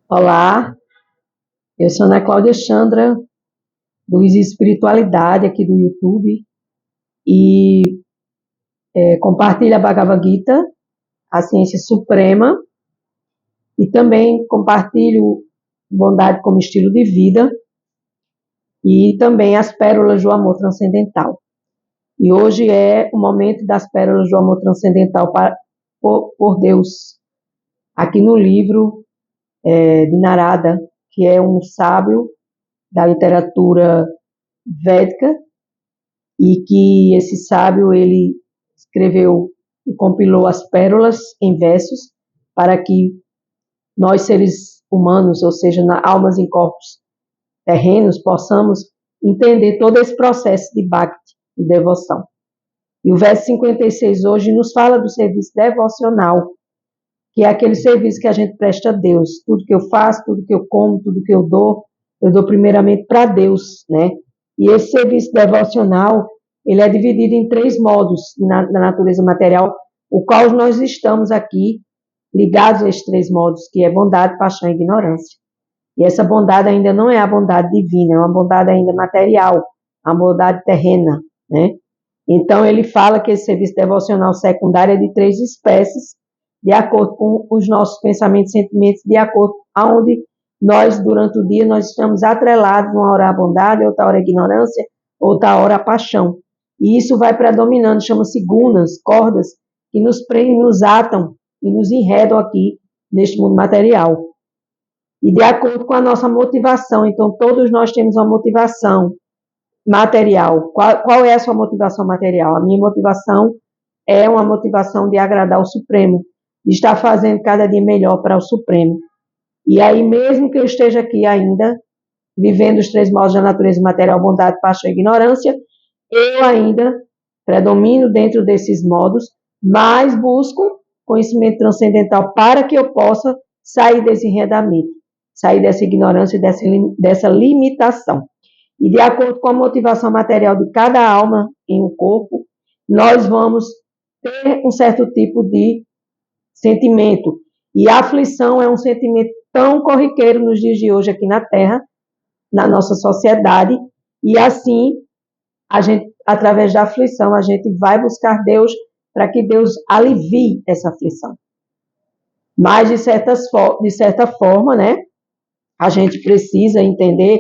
Olá, eu sou Ana Cláudia Chandra, do Easy Espiritualidade aqui do YouTube, e compartilho a Bhagavad Gita, a ciência suprema, e também compartilho bondade como estilo de vida, e também as pérolas do amor transcendental. E hoje é o momento das pérolas do amor transcendental por Deus, aqui no livro de Narada, que é um sábio da literatura védica, e que esse sábio ele escreveu e compilou as pérolas em versos para que nós seres humanos, ou seja, almas em corpos terrenos, possamos entender todo esse processo de bhakti, de devoção. E o verso 56 hoje nos fala do serviço devocional, que é aquele serviço que a gente presta a Deus. Tudo que eu faço, tudo que eu como, tudo que eu dou primeiramente para Deus, né? E esse serviço devocional, ele é dividido em 3 modos na natureza material, o qual nós estamos aqui ligados a esses 3 modos, que é bondade, paixão e ignorância. E essa bondade ainda não é a bondade divina, é uma bondade ainda material, a bondade terrena, né? Então, ele fala que esse serviço devocional secundário é de 3 espécies, de acordo com os nossos pensamentos e sentimentos, de acordo aonde nós, durante o dia, nós estamos atrelados, uma hora à bondade, outra hora à ignorância, outra hora à paixão. E isso vai predominando, chama-se gunas, cordas, que nos prendem, nos atam e nos enredam aqui neste mundo material. E de acordo com a nossa motivação, então todos nós temos uma motivação material. Qual é a sua motivação material? A minha motivação é uma motivação de agradar o Supremo, de estar fazendo cada dia melhor para o Supremo. E aí, mesmo que eu esteja aqui ainda, vivendo os 3 modos da natureza material, bondade, paixão e ignorância, eu ainda predomino dentro desses modos, mas busco conhecimento transcendental para que eu possa sair desse enredamento, sair dessa ignorância e dessa limitação. E de acordo com a motivação material de cada alma em um corpo, nós vamos ter um certo tipo de sentimento. E a aflição é um sentimento tão corriqueiro nos dias de hoje aqui na Terra, na nossa sociedade, e assim, a gente, através da aflição, a gente vai buscar Deus para que Deus alivie essa aflição. Mas, de certa forma, né, a gente precisa entender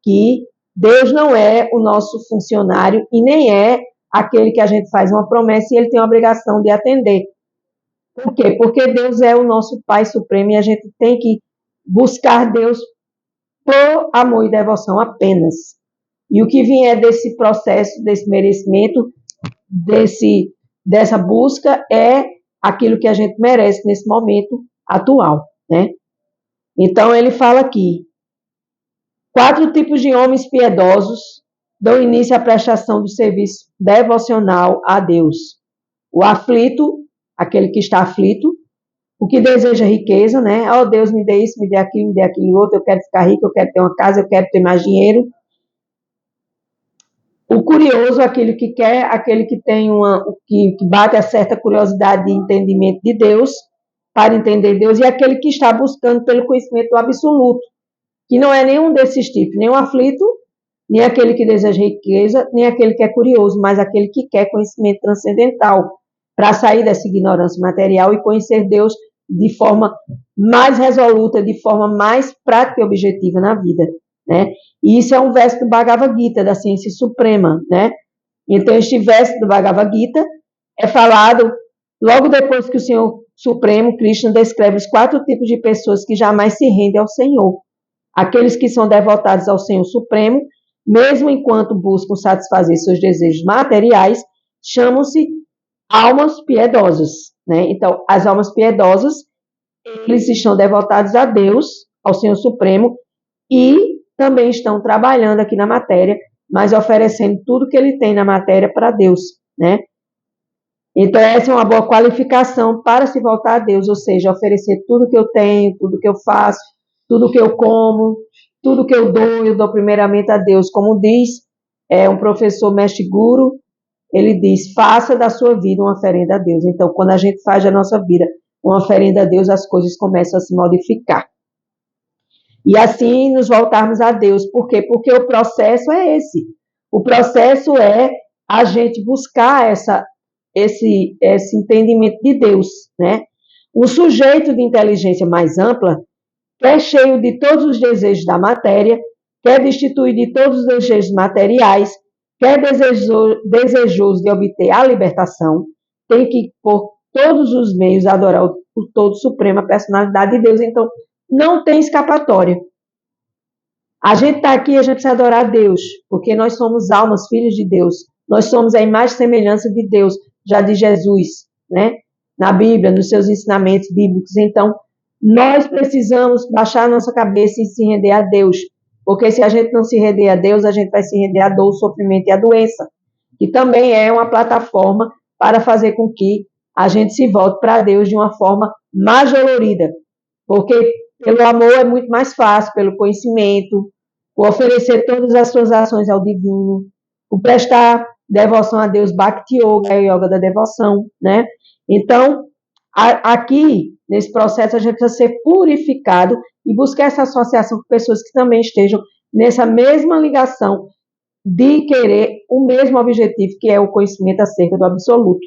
que Deus não é o nosso funcionário e nem é aquele que a gente faz uma promessa e ele tem a obrigação de atender. Por quê? Porque Deus é o nosso Pai Supremo e a gente tem que buscar Deus por amor e devoção apenas. E o que vier desse processo, desse merecimento, dessa busca, é aquilo que a gente merece nesse momento atual, né? Então, ele fala aqui, 4 tipos de homens piedosos dão início à prestação do serviço devocional a Deus. O aflito, aquele que está aflito, o que deseja riqueza, né? Oh, Deus, me dê isso, me dê aquilo outro, eu quero ficar rico, eu quero ter uma casa, eu quero ter mais dinheiro. O curioso, aquele que quer, aquele que tem que bate a certa curiosidade de entendimento de Deus, para entender Deus, e aquele que está buscando pelo conhecimento do absoluto, que não é nenhum desses tipos, nem o aflito, nem aquele que deseja riqueza, nem aquele que é curioso, mas aquele que quer conhecimento transcendental, para sair dessa ignorância material e conhecer Deus de forma mais resoluta, de forma mais prática e objetiva na vida, né? E isso é um verso do Bhagavad Gita, da ciência suprema, né? Então, este verso do Bhagavad Gita é falado logo depois que o Senhor Supremo, Krishna, descreve os 4 tipos de pessoas que jamais se rendem ao Senhor. Aqueles que são devotados ao Senhor Supremo, mesmo enquanto buscam satisfazer seus desejos materiais, chamam-se almas piedosas, né? Então, as almas piedosas, eles estão devotados a Deus, ao Senhor Supremo, e também estão trabalhando aqui na matéria, mas oferecendo tudo que ele tem na matéria para Deus, né? Então, essa é uma boa qualificação para se voltar a Deus, ou seja, oferecer tudo que eu tenho, tudo que eu faço, tudo que eu como, tudo que eu dou primeiramente a Deus. Como diz um professor mestre guru, ele diz, faça da sua vida uma oferenda a Deus. Então, quando a gente faz da nossa vida uma oferenda a Deus, as coisas começam a se modificar. E assim nos voltarmos a Deus. Por quê? Porque o processo é esse. O processo é a gente buscar esse entendimento de Deus, né? Um sujeito de inteligência mais ampla, que é cheio de todos os desejos da matéria, quer destituir de todos os desejos materiais, quer desejoso de obter a libertação, tem que, por todos os meios, adorar o todo supremo, a personalidade de Deus. Então, não tem escapatória. A gente está aqui, a gente precisa adorar a Deus, porque nós somos almas, filhos de Deus. Nós somos a imagem e semelhança de Deus, já de Jesus, né? Na Bíblia, nos seus ensinamentos bíblicos. Então, nós precisamos baixar a nossa cabeça e se render a Deus, porque se a gente não se render a Deus, a gente vai se render à dor, ao sofrimento e à doença, que também é uma plataforma para fazer com que a gente se volte para Deus de uma forma mais dolorida, porque pelo amor é muito mais fácil, pelo conhecimento, por oferecer todas as suas ações ao divino, por prestar devoção a Deus, Bhakti Yoga, é a yoga da devoção, né? Então, aqui, nesse processo, a gente precisa ser purificado e buscar essa associação com pessoas que também estejam nessa mesma ligação de querer o mesmo objetivo, que é o conhecimento acerca do absoluto,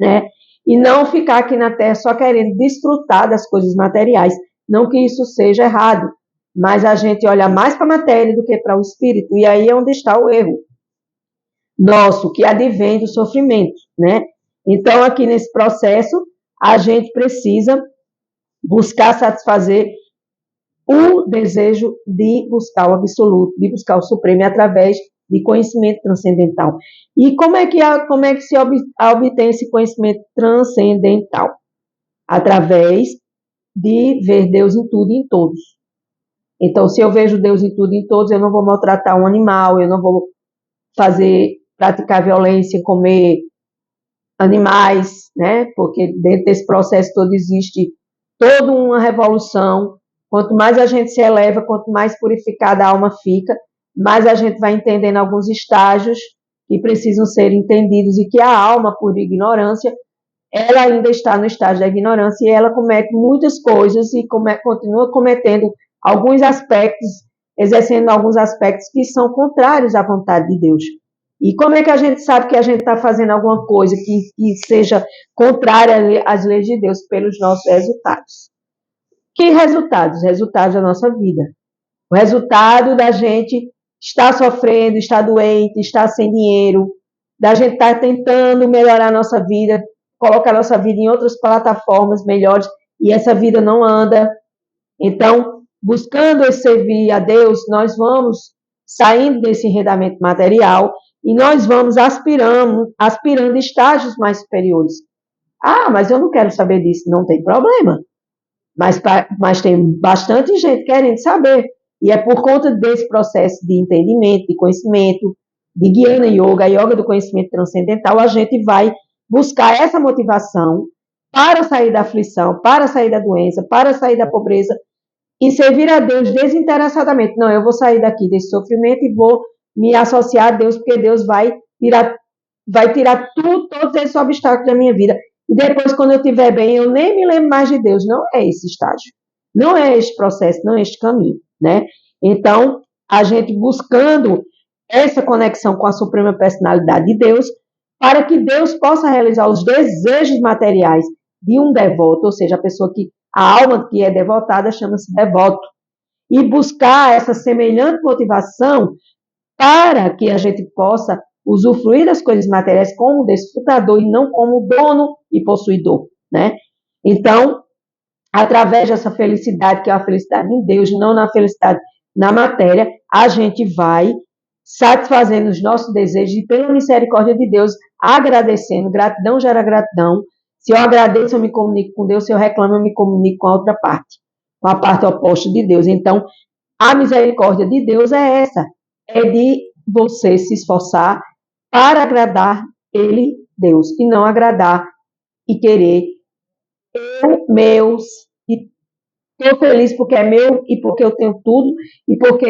né? E não ficar aqui na Terra só querendo desfrutar das coisas materiais. Não que isso seja errado, mas a gente olha mais para a matéria do que para o espírito, e aí é onde está o erro nosso, que advém do sofrimento, né? Então, aqui nesse processo, a gente precisa buscar satisfazer o desejo de buscar o absoluto, de buscar o supremo através de conhecimento transcendental. E como é que se obtém esse conhecimento transcendental? Através de ver Deus em tudo e em todos. Então, se eu vejo Deus em tudo e em todos, eu não vou maltratar um animal, eu não vou praticar violência, comer animais, né? Porque dentro desse processo todo existe toda uma revolução. Quanto mais a gente se eleva, quanto mais purificada a alma fica, mais a gente vai entendendo alguns estágios que precisam ser entendidos e que a alma, por ignorância, ela ainda está no estágio da ignorância e ela comete muitas coisas e continua cometendo alguns aspectos, exercendo alguns aspectos que são contrários à vontade de Deus. E como é que a gente sabe que a gente está fazendo alguma coisa que seja contrária às leis de Deus? Pelos nossos resultados. Que resultados? Resultados da nossa vida. O resultado da gente estar sofrendo, estar doente, estar sem dinheiro, da gente estar tentando melhorar a nossa vida, colocar a nossa vida em outras plataformas melhores, e essa vida não anda. Então, buscando servir a Deus, nós vamos saindo desse enredamento material e nós vamos aspirando estágios mais superiores. Ah, mas eu não quero saber disso. Não tem problema. Mas tem bastante gente querendo saber. E é por conta desse processo de entendimento, de conhecimento, de Jnana Yoga, a yoga do conhecimento transcendental, a gente vai buscar essa motivação para sair da aflição, para sair da doença, para sair da pobreza e servir a Deus desinteressadamente. Não, eu vou sair daqui desse sofrimento e vou me associar a Deus, porque Deus vai tirar todos esses obstáculos da minha vida. E depois, quando eu estiver bem, eu nem me lembro mais de Deus. Não é esse estágio. Não é este processo, não é este caminho, né? Então, a gente buscando essa conexão com a suprema personalidade de Deus, para que Deus possa realizar os desejos materiais de um devoto, ou seja, a alma que é devotada chama-se devoto, e buscar essa semelhante motivação para que a gente possa usufruir das coisas materiais como desfrutador e não como dono e possuidor, né? Então, através dessa felicidade, que é a felicidade em Deus, não na felicidade na matéria, a gente vai satisfazendo os nossos desejos e, pela misericórdia de Deus, agradecendo. Gratidão gera gratidão. Se eu agradeço, eu me comunico com Deus. Se eu reclamo, eu me comunico com a outra parte, com a parte oposta de Deus. Então, a misericórdia de Deus é essa, é de você se esforçar para agradar Ele, Deus, e não agradar e querer meus, e estou feliz porque é meu, e porque eu tenho tudo, e porque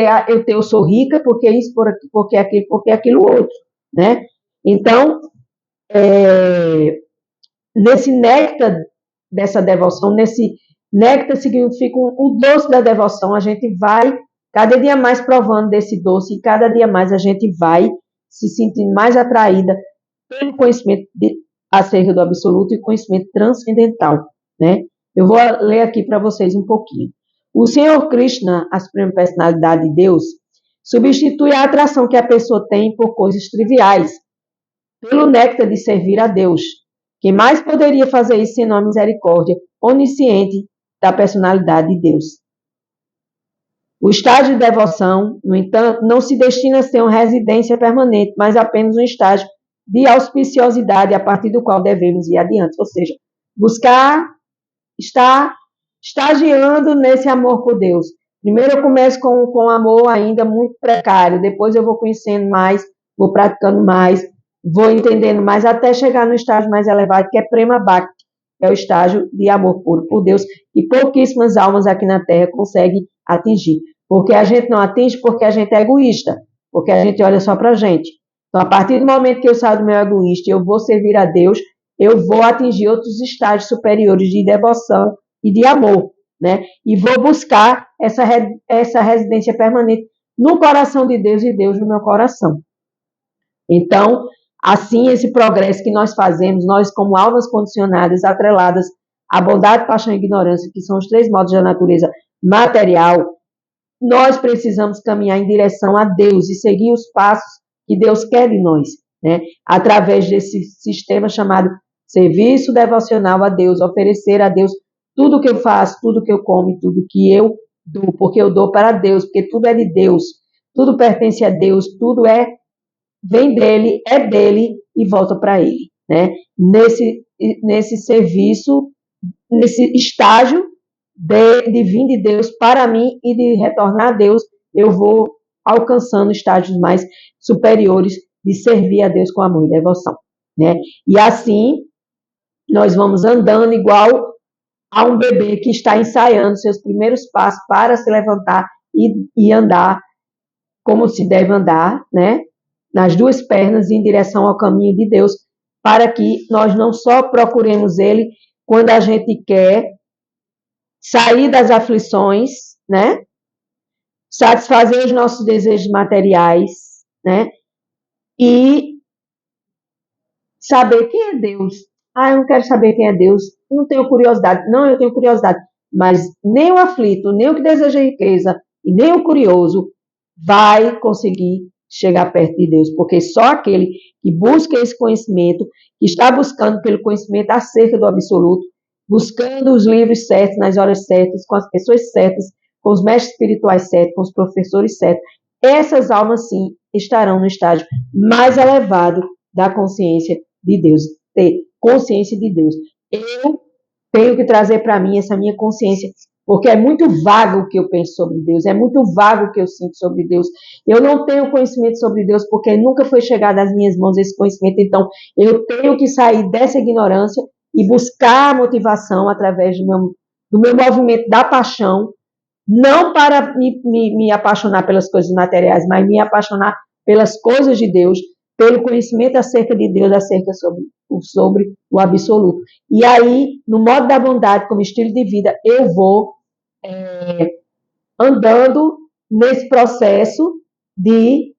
eu sou rica, porque isso, porque aquilo outro, né? Então, nesse néctar dessa devoção, Néctar significa o doce da devoção. A gente vai cada dia mais provando desse doce e cada dia mais a gente vai se sentindo mais atraída pelo conhecimento acerca do absoluto e conhecimento transcendental, né? Eu vou ler aqui para vocês um pouquinho. O Senhor Krishna, a suprema personalidade de Deus, substitui a atração que a pessoa tem por coisas triviais, pelo néctar de servir a Deus. Quem mais poderia fazer isso senão a misericórdia onisciente da personalidade de Deus? O estágio de devoção, no entanto, não se destina a ser uma residência permanente, mas apenas um estágio de auspiciosidade a partir do qual devemos ir adiante. Ou seja, buscar estar estagiando nesse amor por Deus. Primeiro eu começo com amor ainda muito precário, depois eu vou conhecendo mais, vou praticando mais, vou entendendo mais, até chegar no estágio mais elevado, que é Prema Bhakti, que é o estágio de amor puro por Deus, e pouquíssimas almas aqui na Terra conseguem atingir. Porque a gente não atinge porque a gente é egoísta, porque a gente olha só para a gente. Então, a partir do momento que eu saio do meu egoísta e eu vou servir a Deus, eu vou atingir outros estágios superiores de devoção e de amor, né? E vou buscar essa residência permanente no coração de Deus e Deus no meu coração. Então, assim, esse progresso que nós fazemos, nós como almas condicionadas, atreladas à bondade, paixão e ignorância, que são os três modos da natureza material, nós precisamos caminhar em direção a Deus e seguir os passos que Deus quer de nós, né? Através desse sistema chamado serviço devocional a Deus, oferecer a Deus tudo que eu faço, tudo que eu como, tudo que eu dou, porque eu dou para Deus, porque tudo é de Deus, tudo pertence a Deus, tudo vem dele, é dele e volta para ele, né? Nesse serviço, nesse estágio de vir de Deus para mim e de retornar a Deus, eu vou alcançando estágios mais superiores de servir a Deus com amor e devoção, né? E assim, nós vamos andando igual a um bebê que está ensaiando seus primeiros passos para se levantar e andar como se deve andar, né? Nas duas pernas em direção ao caminho de Deus, para que nós não só procuremos Ele quando a gente quer sair das aflições, né? Satisfazer os nossos desejos materiais, né? E saber quem é Deus. Ah, eu não quero saber quem é Deus, não tenho curiosidade. Não, eu tenho curiosidade. Mas nem o aflito, nem o que deseja riqueza, e nem o curioso vai conseguir chegar perto de Deus, porque só aquele que busca esse conhecimento, que está buscando pelo conhecimento acerca do absoluto, buscando os livros certos, nas horas certas, com as pessoas certas, com os mestres espirituais certos, com os professores certos, essas almas sim estarão no estágio mais elevado da consciência de Deus, ter consciência de Deus. Eu tenho que trazer para mim essa minha consciência, porque é muito vago o que eu penso sobre Deus, é muito vago o que eu sinto sobre Deus. Eu não tenho conhecimento sobre Deus, porque nunca foi chegado às minhas mãos esse conhecimento, então eu tenho que sair dessa ignorância e buscar a motivação através do meu movimento da paixão, não para me apaixonar pelas coisas materiais, mas me apaixonar pelas coisas de Deus, pelo conhecimento acerca de Deus, acerca sobre o absoluto. E aí, no modo da bondade, como estilo de vida, eu vou andando nesse processo de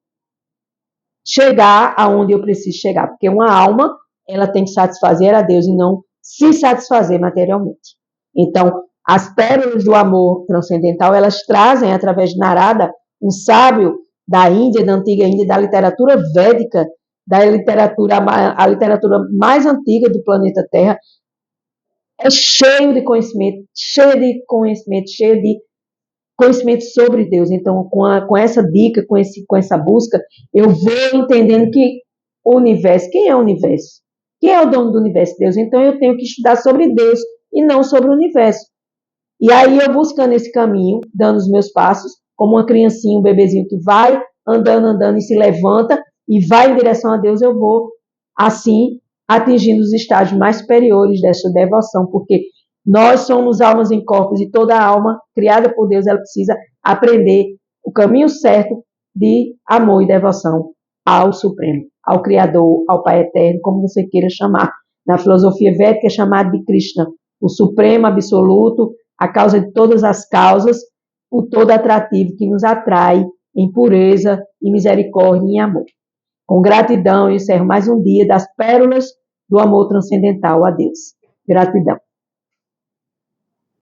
chegar aonde eu preciso chegar, porque uma alma, ela tem que satisfazer a Deus e não se satisfazer materialmente. Então, as pérolas do amor transcendental, elas trazem, através de Narada, um sábio da Índia, da antiga Índia, da literatura védica, a literatura mais antiga do planeta Terra, é cheio de conhecimento, cheio de conhecimento sobre Deus. Então, com essa dica, com essa busca, eu vou entendendo que o universo, quem é o universo? Quem é o dono do universo? Deus. Então, eu tenho que estudar sobre Deus e não sobre o universo. E aí, eu buscando esse caminho, dando os meus passos, como uma criancinha, um bebezinho que vai andando e se levanta e vai em direção a Deus, eu vou, assim, atingindo os estágios mais superiores dessa devoção, porque nós somos almas em corpos e toda alma criada por Deus, ela precisa aprender o caminho certo de amor e devoção ao Supremo, ao Criador, ao Pai Eterno, como você queira chamar. Na filosofia védica é chamado de Krishna, o Supremo Absoluto, a causa de todas as causas, o todo atrativo que nos atrai em pureza e misericórdia e amor. Com gratidão, eu encerro mais um dia das pérolas do amor transcendental a Deus. Gratidão.